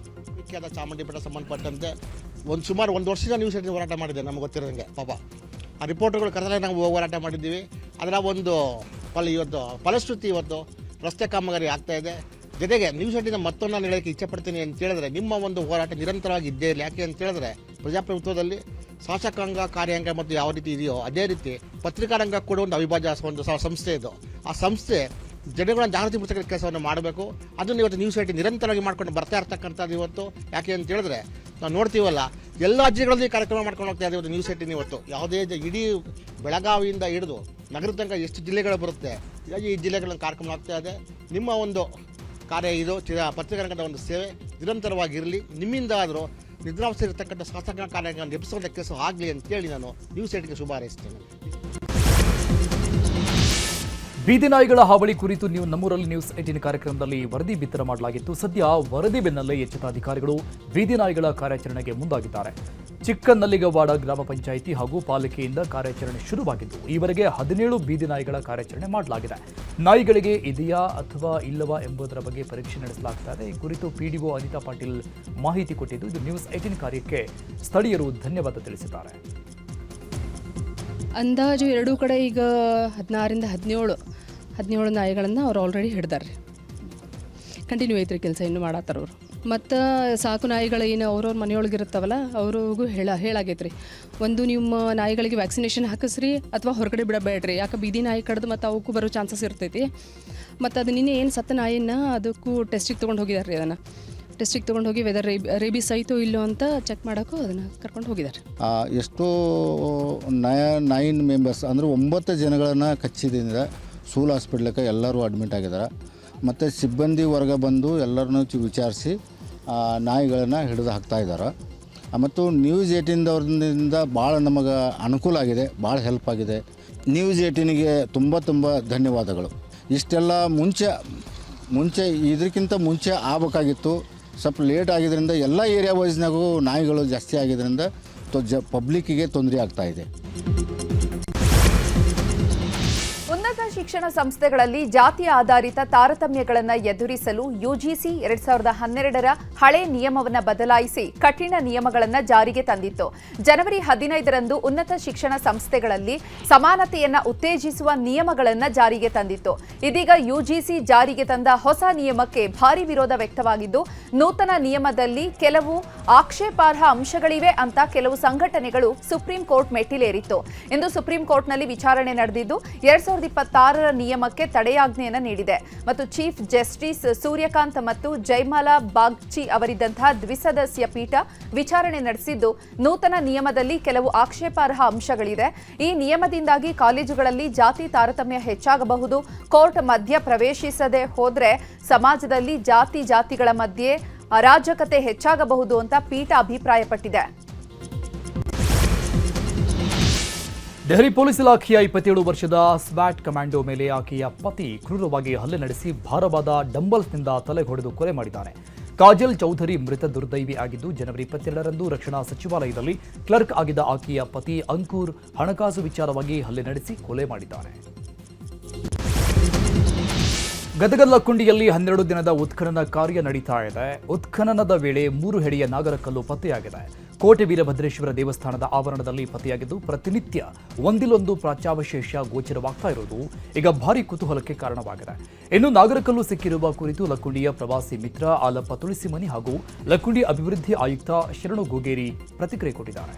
ಚಾಮುಂಡಿ ಬೆಟ್ಟ ಸಂಬಂಧಪಟ್ಟಂತೆ ಸುಮಾರು 1 ವರ್ಷದಿಂದ ನ್ಯೂಸ್ 18 ಹೋರಾಟ ಮಾಡಿದೆ. ನಮ್ಗೆ ಗೊತ್ತಿರೋಂಗೆ ಪಾಪ ಆ ರಿಪೋರ್ಟರ್ಗಳು ಕರೆದರೆ ನಾವು ಹೋರಾಟ ಮಾಡಿದ್ದೀವಿ. ಅದರ ಒಂದು ಫಲಶ್ರುತಿ ಇವತ್ತು ರಸ್ತೆ ಕಾಮಗಾರಿ ಆಗ್ತಾ ಇದೆ. ಜೊತೆಗೆ ನ್ಯೂಸ್ 18 ಮತ್ತೊಂದು ನಾನು ಹೇಳೋಕ್ಕೆ ಇಚ್ಛೆಪಡ್ತೀನಿ ಅಂತ ಹೇಳಿದ್ರೆ, ನಿಮ್ಮ ಒಂದು ಹೋರಾಟ ನಿರಂತರವಾಗಿ ಇದ್ದೇ ಇರಲಿ. ಯಾಕೆ ಅಂತ ಹೇಳಿದ್ರೆ ಪ್ರಜಾಪ್ರಭುತ್ವದಲ್ಲಿ ಶಾಸಕಾಂಗ ಕಾರ್ಯಾಂಗ ಮತ್ತು ಯಾವ ರೀತಿ ಇದೆಯೋ ಅದೇ ರೀತಿ ಪತ್ರಿಕಾರಂಗ ಕೂಡ ಒಂದು ಅವಿಭಾಜ್ಯ ಒಂದು ಸಂಸ್ಥೆ ಇದು. ಆ ಸಂಸ್ಥೆ ಜನಗಳನ್ನ ಜಾಗೃತಿ ಮೂಡಿಸೋ ಕೆಲಸವನ್ನು ಮಾಡಬೇಕು. ಅದನ್ನು ಇವತ್ತು ನ್ಯೂಸ್ 18 ನಿರಂತರವಾಗಿ ಮಾಡ್ಕೊಂಡು ಬರ್ತಾ ಇರ್ತಕ್ಕಂಥದ್ದು ಇವತ್ತು. ಯಾಕೆ ಅಂತ ಹೇಳಿದ್ರೆ ನಾವು ನೋಡ್ತೀವಲ್ಲ, ಎಲ್ಲ ಜಿಲ್ಲೆಗಳಲ್ಲಿ ಕಾರ್ಯಕ್ರಮ ಮಾಡ್ಕೊಂಡು ಹೋಗ್ತಾ ಇದೆ ಇವತ್ತು ನ್ಯೂಸ್ 18 ಇವತ್ತು. ಯಾವುದೇ ಇಡೀ ಬೆಳಗಾವಿಯಿಂದ ಹಿಡಿದು ನಗರ ತನಕ ಎಷ್ಟು ಜಿಲ್ಲೆಗಳು ಬರುತ್ತೆ, ಈ ಜಿಲ್ಲೆಗಳಲ್ಲಿ ಕಾರ್ಯಕ್ರಮ ಆಗ್ತಾ ಇದೆ. ನಿಮ್ಮ ಒಂದು ಕಾರ್ಯ ಇದು ಪತ್ರಿಕಾರಂಗದ ಒಂದು ಸೇವೆ ನಿರಂತರವಾಗಿರಲಿ. ನಿಮ್ಮಿಂದ ಆದರೂ ನಿದ್ರಾವಸ್ಥೆ ಇರತಕ್ಕಂಥ ಶಾಸಕ ಕಾರ್ಯ ಎಬ್ಬಿಸುವಂಥ ಕೆಲಸ ಆಗಲಿ ಅಂತೇಳಿ ನಾನು ನ್ಯೂಸ್ 18ಗೆ ಶುಭ ಹಾರೈಸ್ತೇನೆ.
ಬೀದಿ ನಾಯಿಗಳ ಹಾವಳಿ ಕುರಿತು ನಮ್ಮೂರಲ್ಲಿ ನ್ಯೂಸ್ 18 ಕಾರ್ಯಕ್ರಮದಲ್ಲಿ ವರದಿ ಬಿತ್ತರ ಮಾಡಲಾಗಿತ್ತು. ಸದ್ಯ ವರದಿ ಬೆನ್ನಲ್ಲೇ ಎಚ್ಚೆತ್ತ ಅಧಿಕಾರಿಗಳು ಬೀದಿ ನಾಯಿಗಳ ಕಾರ್ಯಾಚರಣೆಗೆ ಮುಂದಾಗಿದ್ದಾರೆ. ಚಿಕ್ಕನಲ್ಲಿಗವಾಡ ಗ್ರಾಮ ಪಂಚಾಯಿತಿ ಹಾಗೂ ಪಾಲಿಕೆಯಿಂದ ಕಾರ್ಯಾಚರಣೆ ಶುರುವಾಗಿದ್ದು ಈವರೆಗೆ 17 ಬೀದಿ ನಾಯಿಗಳ ಕಾರ್ಯಾಚರಣೆ ಮಾಡಲಾಗಿದೆ. ನಾಯಿಗಳಿಗೆ ಇದೆಯಾ ಅಥವಾ ಇಲ್ಲವಾ ಎಂಬುದರ ಬಗ್ಗೆ ಪರೀಕ್ಷೆ ನಡೆಸಲಾಗ್ತಾ ಇದೆ. ಈ ಕುರಿತು ಪಿಡಿಒ ಅನಿತಾ ಪಾಟೀಲ್ ಮಾಹಿತಿ ಕೊಟ್ಟಿದ್ದು, ಇದು ನ್ಯೂಸ್ 18 ಕಾರ್ಯಕ್ಕೆ ಸ್ಥಳೀಯರು ಧನ್ಯವಾದ ತಿಳಿಸಿದ್ದಾರೆ.
ಅಂದಾಜು ಎರಡೂ ಕಡೆ ಈಗ 16ರಿಂದ 17 ನಾಯಿಗಳನ್ನು ಅವ್ರು ಆಲ್ರೆಡಿ ಹಿಡ್ದಾರೆ. ಕಂಟಿನ್ಯೂ ಐತ್ರಿ ಕೆಲಸ ಇನ್ನೂ ಮಾಡತ್ತಾರ ಅವರು. ಮತ್ತು ಸಾಕು ನಾಯಿಗಳು ಏನು ಅವ್ರವ್ರ ಮನೆಯೊಳಗೆ ಇರುತ್ತವಲ್ಲ ಅವ್ರಿಗೂ ಹೇಳಾಗೈತ್ರಿ. ಒಂದು ನಿಮ್ಮ ನಾಯಿಗಳಿಗೆ ವ್ಯಾಕ್ಸಿನೇಷನ್ ಹಾಕಿಸ್ರಿ ಅಥವಾ ಹೊರಗಡೆ ಬಿಡಬೇಡ್ರಿ. ಯಾಕೆ ಬೀದಿ ನಾಯಿ ಕಡ್ದು ಮತ್ತು ಅವಕ್ಕೂ ಬರೋ ಚಾನ್ಸಸ್ ಇರ್ತೈತಿ. ಮತ್ತು ಅದು ನಿನ್ನೆ ಏನು ಸತ್ತ ನಾಯಿನ ಅದಕ್ಕೂ ಟೆಸ್ಟಿಗೆ ತೊಗೊಂಡು ಹೋಗಿದ್ದಾರೆ ರೀ. ಅದನ್ನು ಟೆಸ್ಟಿಗೆ ತೊಗೊಂಡು ಹೋಗಿ ವೆದರ್ ರೇಬಿಸ್ ಐತೋ ಇಲ್ಲೋ ಅಂತ ಚೆಕ್ ಮಾಡೋಕ್ಕೂ ಅದನ್ನು ಕರ್ಕೊಂಡು ಹೋಗಿದ್ದಾರೆ.
ಎಷ್ಟೋ 9 ಮೆಂಬರ್ಸ್ ಅಂದರೆ 9 ಜನಗಳನ್ನು ಕಚ್ಚಿದಿಂದ ಸೂಲ್ ಹಾಸ್ಪಿಟ್ಲಕ್ಕೆ ಎಲ್ಲರೂ ಅಡ್ಮಿಟ್ ಆಗಿದ್ದಾರೆ. ಮತ್ತು ಸಿಬ್ಬಂದಿ ವರ್ಗ ಬಂದು ಎಲ್ಲರನ್ನೂ ವಿಚಾರಿಸಿ ನಾಯಿಗಳನ್ನು ಹಿಡಿದು ಹಾಕ್ತಾ ಇದ್ದಾರೆ. ಮತ್ತು ನ್ಯೂಸ್ 18 ಭಾಳ ನಮಗೆ ಅನುಕೂಲ ಆಗಿದೆ, ಭಾಳ ಹೆಲ್ಪ್ ಆಗಿದೆ. ನ್ಯೂಸ್ 18ಗೆ ತುಂಬ ಧನ್ಯವಾದಗಳು. ಇಷ್ಟೆಲ್ಲ ಮುಂಚೆ ಇದಕ್ಕಿಂತ ಮುಂಚೆ ಆಗಬೇಕಾಗಿತ್ತು. ಸ್ವಲ್ಪ ಲೇಟ್ ಆಗಿದ್ದರಿಂದ ಎಲ್ಲ ಏರಿಯಾ ವೈಸ್ನಾಗೂ ನಾಯಿಗಳು ಜಾಸ್ತಿ ಆಗಿದ್ದರಿಂದ ಪಬ್ಲಿಕ್ಕಿಗೆ ತೊಂದರೆ ಆಗ್ತಾ ಇದೆ.
ಉನ್ನತ ಶಿಕ್ಷಣ ಸಂಸ್ಥೆಗಳಲ್ಲಿ ಜಾತಿ ಆಧಾರಿತ ತಾರತಮ್ಯಗಳನ್ನು ಎದುರಿಸಲು ಯುಜಿಸಿ 2012ರ ಹಳೆ ನಿಯಮವನ್ನು ಬದಲಾಯಿಸಿ ಕಠಿಣ ನಿಯಮಗಳನ್ನು ಜಾರಿಗೆ ತಂದಿತ್ತು. ಜನವರಿ 15ರಂದು ಉನ್ನತ ಶಿಕ್ಷಣ ಸಂಸ್ಥೆಗಳಲ್ಲಿ ಸಮಾನತೆಯನ್ನು ಉತ್ತೇಜಿಸುವ ನಿಯಮಗಳನ್ನು ಜಾರಿಗೆ ತಂದಿತ್ತು. ಇದೀಗ ಯುಜಿಸಿ ಜಾರಿಗೆ ತಂದ ಹೊಸ ನಿಯಮಕ್ಕೆ ಭಾರಿ ವಿರೋಧ ವ್ಯಕ್ತವಾಗಿದ್ದು, ನೂತನ ನಿಯಮದಲ್ಲಿ ಕೆಲವು ಆಕ್ಷೇಪಾರ್ಹ ಅಂಶಗಳಿವೆ ಅಂತ ಕೆಲವು ಸಂಘಟನೆಗಳು ಸುಪ್ರೀಂ ಕೋರ್ಟ್ ಮೆಟ್ಟಿಲೇರಿತ್ತು. ಇಂದು ಸುಪ್ರೀಂ ಕೋರ್ಟ್ನಲ್ಲಿ ವಿಚಾರಣೆ ನಡೆದಿದ್ದು 2026ರ ನಿಯಮಕ್ಕೆ ತಡೆಯಾಜ್ಞೆಯನ್ನು ನೀಡಿದೆ. ಮತ್ತು ಚೀಫ್ ಜಸ್ಟಿಸ್ ಸೂರ್ಯಕಾಂತ್ ಮತ್ತು ಜೈಮಾಲಾ ಬಾಗ್ಚಿ ಅವರಿದ್ದಂತಹ ದ್ವಿಸದಸ್ಯ ಪೀಠ ವಿಚಾರಣೆ ನಡೆಸಿದ್ದು, ನೂತನ ನಿಯಮದಲ್ಲಿ ಕೆಲವು ಆಕ್ಷೇಪಾರ್ಹ ಅಂಶಗಳಿದೆ. ಈ ನಿಯಮದಿಂದಾಗಿ ಕಾಲೇಜುಗಳಲ್ಲಿ ಜಾತಿ ತಾರತಮ್ಯ ಹೆಚ್ಚಾಗಬಹುದು. ಕೋರ್ಟ್ ಮಧ್ಯ ಪ್ರವೇಶಿಸದೆ ಹೋದರೆ ಸಮಾಜದಲ್ಲಿ ಜಾತಿಗಳ ಮಧ್ಯೆ ಅರಾಜಕತೆ ಹೆಚ್ಚಾಗಬಹುದು ಅಂತ ಪೀಠ ಅಭಿಪ್ರಾಯಪಟ್ಟಿದೆ.
ದೆಹಲಿ ಪೊಲೀಸ್ ಇಲಾಖೆಯ 27 ವರ್ಷದ ಸ್ವಾಟ್ ಕಮಾಂಡೋ ಮೇಲೆ ಆಕೆಯ ಪತಿ ಕ್ರೂರವಾಗಿ ಹಲ್ಲೆ ನಡೆಸಿ ಭಾರವಾದ ಡಂಬಲ್ಸ್ನಿಂದ ತಲೆಗೆ ಹೊಡೆದು ಕೊಲೆ ಮಾಡಿದ್ದಾನೆ. ಕಾಜಲ್ ಚೌಧರಿ ಮೃತ ದುರ್ದೈವಿ ಆಗಿದ್ದು, ಜನವರಿ 22ರಂದು ರಕ್ಷಣಾ ಸಚಿವಾಲಯದಲ್ಲಿ ಕ್ಲರ್ಕ್ ಆಗಿದ್ದ ಆಕೆಯ ಪತಿ ಅಂಕುರ್ ಹಣಕಾಸು ವಿಚಾರವಾಗಿ ಹಲ್ಲೆ ನಡೆಸಿ ಕೊಲೆ ಮಾಡಿದ್ದಾನೆ. ಗದಗ ಲಕ್ಕುಂಡಿಯಲ್ಲಿ 12 ದಿನದ ಉತ್ಖನನ ಕಾರ್ಯ ನಡೀತಾ ಇದೆ. ಉತ್ಖನನದ ವೇಳೆ 3 ಹೆಡೆಯ ನಾಗರಕಲ್ಲು ಪತ್ತೆಯಾಗಿದೆ. ಕೋಟೆ ವೀರಭದ್ರೇಶ್ವರ ದೇವಸ್ಥಾನದ ಆವರಣದಲ್ಲಿ ಪತ್ತೆಯಾಗಿದ್ದು, ಪ್ರತಿನಿತ್ಯ ಒಂದಿಲ್ಲೊಂದು ಪ್ರಾಚ್ಯಾವಶೇಷ ಗೋಚರವಾಗ್ತಾ ಇರೋದು ಈಗ ಭಾರಿ ಕುತೂಹಲಕ್ಕೆ ಕಾರಣವಾಗಿದೆ. ಇನ್ನು ನಾಗರಕಲ್ಲು ಸಿಕ್ಕಿರುವ ಕುರಿತು ಲಕ್ಕುಂಡಿಯ ಪ್ರವಾಸಿ ಮಿತ್ರ ಆಲಪ್ಪ ತುಳಸಿಮನಿ ಹಾಗೂ ಲಕ್ಕುಂಡಿ ಅಭಿವೃದ್ಧಿ ಆಯುಕ್ತ ಶರಣು ಗೋಗೇರಿ ಪ್ರತಿಕ್ರಿಯೆ ಕೊಟ್ಟಿದ್ದಾರೆ.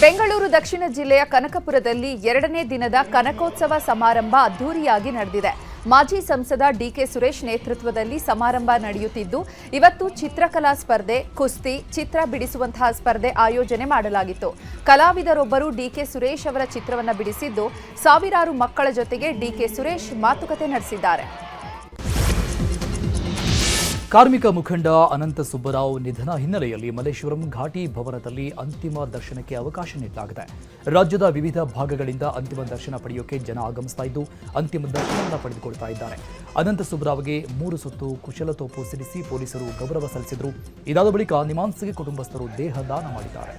ಬೆಂಗಳೂರು ದಕ್ಷಿಣ ಜಿಲ್ಲೆಯ ಕನಕಪುರದಲ್ಲಿ 2ನೇ ದಿನದ ಕನಕೋತ್ಸವ ಸಮಾರಂಭ ಅದ್ದೂರಿಯಾಗಿ ನಡೆದಿದೆ. ಮಾಜಿ ಸಂಸದ ಡಿಕೆ ಸುರೇಶ್ ನೇತೃತ್ವದಲ್ಲಿ ಸಮಾರಂಭ ನಡೆಯುತ್ತಿದ್ದು ಇವತ್ತು ಚಿತ್ರಕಲಾ ಸ್ಪರ್ಧೆ, ಕುಸ್ತಿ, ಚಿತ್ರ ಬಿಡಿಸುವಂತಹ ಸ್ಪರ್ಧೆ ಆಯೋಜನೆ ಮಾಡಲಾಗಿತ್ತು. ಕಲಾವಿದರೊಬ್ಬರು ಡಿಕೆ ಸುರೇಶ್ ಅವರ ಚಿತ್ರವನ್ನು ಬಿಡಿಸಿದ್ದು ಸಾವಿರಾರು ಮಕ್ಕಳ ಜೊತೆಗೆ ಡಿಕೆ ಸುರೇಶ್ ಮಾತುಕತೆ ನಡೆಸಿದ್ದಾರೆ.
ಕಾರ್ಮಿಕ ಮುಖಂಡ ಅನಂತ ಸುಬ್ಬರಾವ್ ನಿಧನ ಹಿನ್ನೆಲೆಯಲ್ಲಿ ಮಲ್ಲೇಶ್ವರಂ ಘಾಟಿ ಭವನದಲ್ಲಿ ಅಂತಿಮ ದರ್ಶನಕ್ಕೆ ಅವಕಾಶ ನೀಡಲಾಗಿದೆ. ರಾಜ್ಯದ ವಿವಿಧ ಭಾಗಗಳಿಂದ ಅಂತಿಮ ದರ್ಶನ ಪಡೆಯೋಕೆ ಜನ ಆಗಮಿಸ್ತಾ ಇದ್ದು ಅಂತಿಮ ದರ್ಶನವನ್ನು ಪಡೆದುಕೊಳ್ತಾ ಇದ್ದಾರೆ. ಅನಂತ ಸುಬ್ಬರಾವ್ಗೆ 3 ಸುತ್ತು ಕುಶಲತೋಪು ಸಿಡಿಸಿ ಪೊಲೀಸರು ಗೌರವ ಸಲ್ಲಿಸಿದರು. ಇದಾದ ಬಳಿಕ ನಿಮಾನ್ಸ್ಗೆ ಕುಟುಂಬಸ್ಥರು ದೇಹ ದಾನ ಮಾಡಿದ್ದಾರೆ.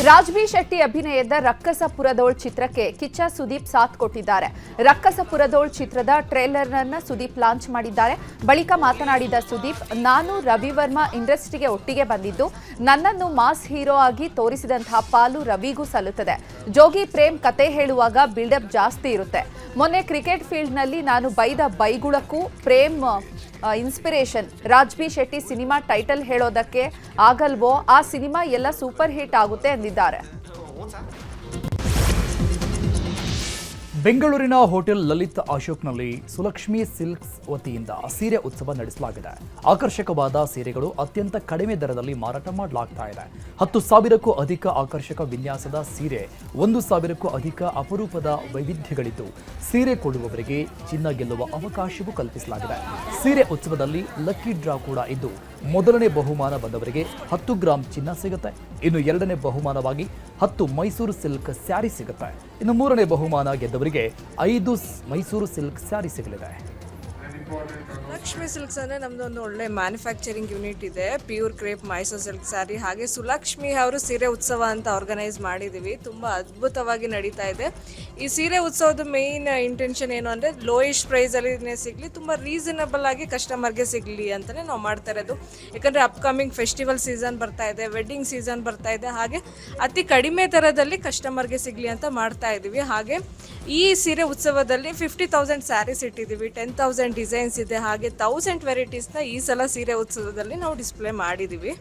ರಾಜ್ಬಿ ಶೆಟ್ಟಿ ಅಭಿನಯದ ರಕ್ಕಸಪುರದೋಳ್ ಚಿತ್ರಕ್ಕೆ ಕಿಚ್ಚ ಸುದೀಪ್ ಸಾಥ್ ಕೊಟ್ಟಿದ್ದಾರೆ. ರಕ್ಕಸಪುರದೋಳ್ ಚಿತ್ರದ ಟ್ರೇಲರ್ ಅನ್ನು ಸುದೀಪ್ ಲಾಂಚ್ ಮಾಡಿದ್ದಾರೆ. ಬಳಿಕ ಮಾತನಾಡಿದ ಸುದೀಪ್, ನಾನು ರವಿವರ್ಮ ಇಂಡಸ್ಟ್ರಿಗೆ ಒಟ್ಟಿಗೆ ಬಂದಿದ್ದು ನನ್ನನ್ನು ಮಾಸ್ ಹೀರೋ ಆಗಿ ತೋರಿಸಿದಂತಹ ಪಾಲು ರವಿಗೂ ಸಲ್ಲುತ್ತದೆ. ಜೋಗಿ ಪ್ರೇಮ್ ಕತೆ ಹೇಳುವಾಗ ಬಿಲ್ಡಪ್ ಜಾಸ್ತಿ ಇರುತ್ತೆ. ಮೊನ್ನೆ ಕ್ರಿಕೆಟ್ ಫೀಲ್ಡ್ನಲ್ಲಿ ನಾನು ಬೈದ ಬೈಗುಳಕ್ಕೂ Prem inspiration. Raj B Shetty cinema title ಹೇಳೋದಕ್ಕೆ ಆಗಲ್ವೋ, ಆ ಸಿನಿಮಾ ಎಲ್ಲ ಸೂಪರ್ ಹಿಟ್ ಆಗುತ್ತೆ ಎಂದಿದ್ದಾರೆ.
ಬೆಂಗಳೂರಿನ ಹೋಟೆಲ್ ಲಲಿತ್ ಅಶೋಕ್ನಲ್ಲಿ ಸುಲಕ್ಷ್ಮಿ ಸಿಲ್ಕ್ಸ್ ವತಿಯಿಂದ ಸೀರೆ ಉತ್ಸವ ನಡೆಸಲಾಗಿದೆ. ಆಕರ್ಷಕವಾದ ಸೀರೆಗಳು ಅತ್ಯಂತ ಕಡಿಮೆ ದರದಲ್ಲಿ ಮಾರಾಟ ಮಾಡಲಾಗ್ತಾ ಇದೆ. 10,000ಕ್ಕೂ ಅಧಿಕ ಆಕರ್ಷಕ ವಿನ್ಯಾಸದ ಸೀರೆ, 1,000ಕ್ಕೂ ಅಧಿಕ ಅಪರೂಪದ ವೈವಿಧ್ಯಗಳಿದ್ದು ಸೀರೆ ಕೊಳ್ಳುವವರಿಗೆ ಚಿನ್ನ ಗೆಲ್ಲುವ ಅವಕಾಶವೂ ಕಲ್ಪಿಸಲಾಗಿದೆ. ಸೀರೆ ಉತ್ಸವದಲ್ಲಿ ಲಕ್ಕಿ ಡ್ರಾ ಕೂಡ ಇದ್ದು ಮೊದಲನೇ ಬಹುಮಾನ ಬಂದವರಿಗೆ 10 ಗ್ರಾಂ ಚಿನ್ನ ಸಿಗುತ್ತೆ. ಇನ್ನು 2ನೇ ಬಹುಮಾನವಾಗಿ 10 ಮೈಸೂರು ಸಿಲ್ಕ್ ಸ್ಯಾರಿ ಸಿಗುತ್ತೆ. ಇನ್ನು 3ನೇ ಬಹುಮಾನ ಗೆದ್ದವರಿಗೆ 5 ಮೈಸೂರು ಸಿಲ್ಕ್ ಸ್ಯಾರಿ ಸಿಗಲಿದೆ.
ಲಕ್ಷ್ಮಿ ಸಿಲ್ಕ್ಸ್ ಅಂದರೆ ನಮ್ಮದು ಒಂದು ಒಳ್ಳೆ ಮ್ಯಾನುಫ್ಯಾಕ್ಚರಿಂಗ್ ಯೂನಿಟ್ ಇದೆ. Pure crepe Mysuru silk sari, ಹಾಗೆ ಸುಲಕ್ಷ್ಮಿ ಅವರು ಸೀರೆ ಉತ್ಸವ ಅಂತ ಆರ್ಗನೈಸ್ ಮಾಡಿದ್ದೀವಿ. ತುಂಬ ಅದ್ಭುತವಾಗಿ ನಡೀತಾ ಇದೆ. ಈ ಸೀರೆ ಉತ್ಸವದ ಮೇಯ್ನ್ ಇಂಟೆನ್ಷನ್ ಏನು ಅಂದರೆ ಲೋಯೆಸ್ಟ್ ಪ್ರೈಸಲ್ಲಿನೇ ಸಿಗಲಿ, ತುಂಬ ರೀಸನಬಲ್ ಆಗಿ ಕಸ್ಟಮರ್ಗೆ ಸಿಗಲಿ ಅಂತಲೇ ನಾವು ಮಾಡ್ತಾ ಇರೋದು. ಯಾಕಂದರೆ ಅಪ್ಕಮಿಂಗ್ ಫೆಸ್ಟಿವಲ್ ಸೀಸನ್ ಬರ್ತಾ ಇದೆ, ವೆಡ್ಡಿಂಗ್ ಸೀಸನ್ ಬರ್ತಾ ಇದೆ, ಹಾಗೆ ಅತಿ ಕಡಿಮೆ ದರದಲ್ಲಿ ಕಸ್ಟಮರ್ಗೆ ಸಿಗಲಿ ಅಂತ ಮಾಡ್ತಾ ಇದ್ದೀವಿ. ಹಾಗೆ ಈ ಸೀರೆ ಉತ್ಸವದಲ್ಲಿ 50,000 ಸ್ಯಾರೀಸ್ ಇಟ್ಟಿದ್ದೀವಿ, 10,000 ಡಿಸೈನ್ಸ್ ಇದೆ, ಹಾಗೆ 1000 ವೆರೈಟೀಸ್ನ ಈ ಸಲ ಸೀರೆ ಉತ್ಸವದಲ್ಲಿ ನಾವು ಡಿಸ್ಪ್ಲೇ ಮಾಡಿದ್ದೀವಿ.